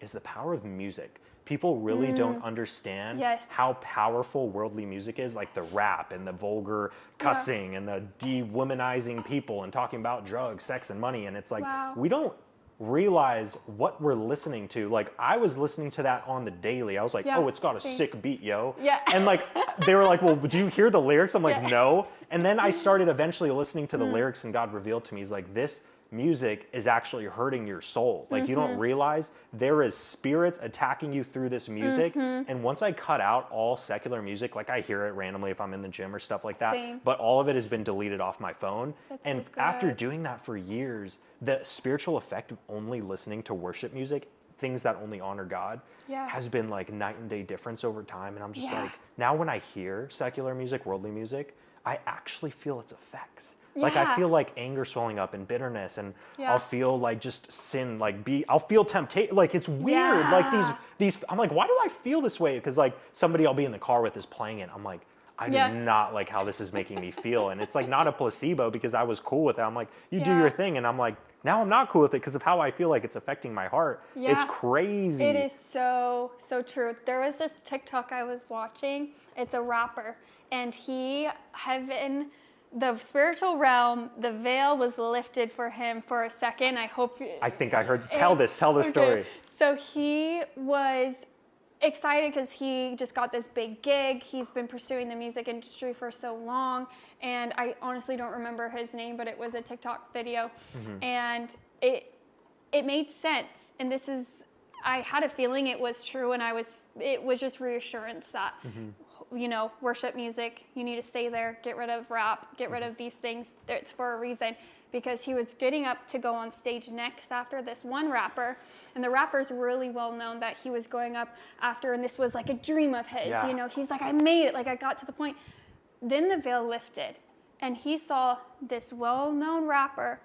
is the power of music. People really don't understand how powerful worldly music is, like the rap and the vulgar cussing and the de-womanizing people and talking about drugs, sex, and money. And it's like, we don't realize what we're listening to. Like, I was listening to that on the daily. I was like, oh, it's got a sick beat, yo. And like, they were like, well, do you hear the lyrics? I'm like, no. And then I started eventually listening to the lyrics, and God revealed to me, he's like, this music is actually hurting your soul. Like, you don't realize there is spirits attacking you through this music. And once I cut out all secular music, like I hear it randomly if I'm in the gym or stuff like that, but all of it has been deleted off my phone. And after doing that for years, the spiritual effect of only listening to worship music, things that only honor God, has been like night and day difference over time. And I'm just like, now when I hear secular music, worldly music, I actually feel its effects. Like, I feel like anger swelling up and bitterness, and I'll feel like just sin, like I'll feel temptation. Like, it's weird. Like these, I'm like, why do I feel this way? Because like somebody I'll be in the car with is playing it. I'm like, I do not like how this is making me feel. And it's like not a placebo, because I was cool with it. I'm like, you do your thing. And I'm like, now I'm not cool with it because of how I feel like it's affecting my heart. It's crazy. It is so, so true. There was this TikTok I was watching. It's a rapper, and the spiritual realm, the veil was lifted for him for a second. I think I heard. Tell this story. So he was excited because he just got this big gig. He's been pursuing the music industry for so long. And I honestly don't remember his name, but it was a TikTok video. And it made sense. And I had a feeling it was true. And it was just reassurance that, you know, worship music, you need to stay there, get rid of rap, get rid of these things. It's for a reason, because he was getting up to go on stage next after this one rapper, and the rapper's really well known that he was going up after, and this was like a dream of his, you know, he's like, I made it, like I got to the point. Then the veil lifted, and he saw this well-known rapper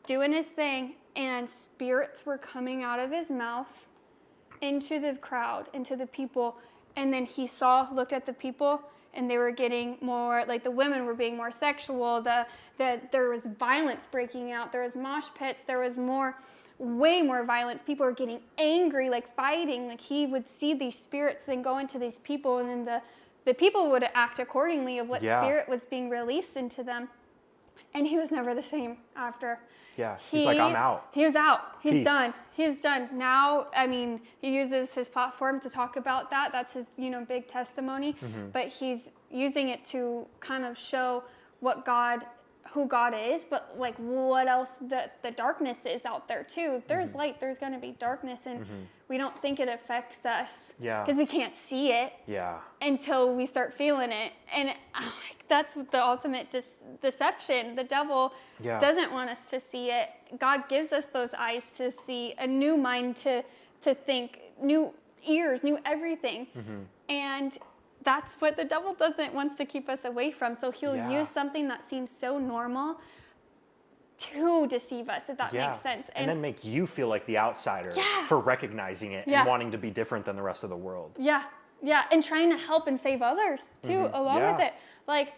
doing his thing, and spirits were coming out of his mouth into the crowd, into the people. And then he looked at the people, and they were getting more, like the women were being more sexual. There was violence breaking out. There was mosh pits. There was way more violence. People were getting angry, like fighting. Like, he would see these spirits then go into these people, and then the people would act accordingly of what spirit was being released into them. And he was never the same after. Yeah, he's like, I'm out. He was out. He's Peace. done. He's done. Now, I mean, he uses his platform to talk about that. That's his, big testimony. But he's using it to kind of show who God is, but like what else the darkness is out there too. If there's light, there's going to be darkness, and we don't think it affects us because we can't see it until we start feeling it. And that's the ultimate deception. The devil doesn't want us to see it. God gives us those eyes to see, a new mind to think, new ears, new everything. And that's what the devil wants to keep us away from. So he'll use something that seems so normal to deceive us, if that makes sense. And then make you feel like the outsider for recognizing it and wanting to be different than the rest of the world. Yeah, and trying to help and save others too, along with it. Like,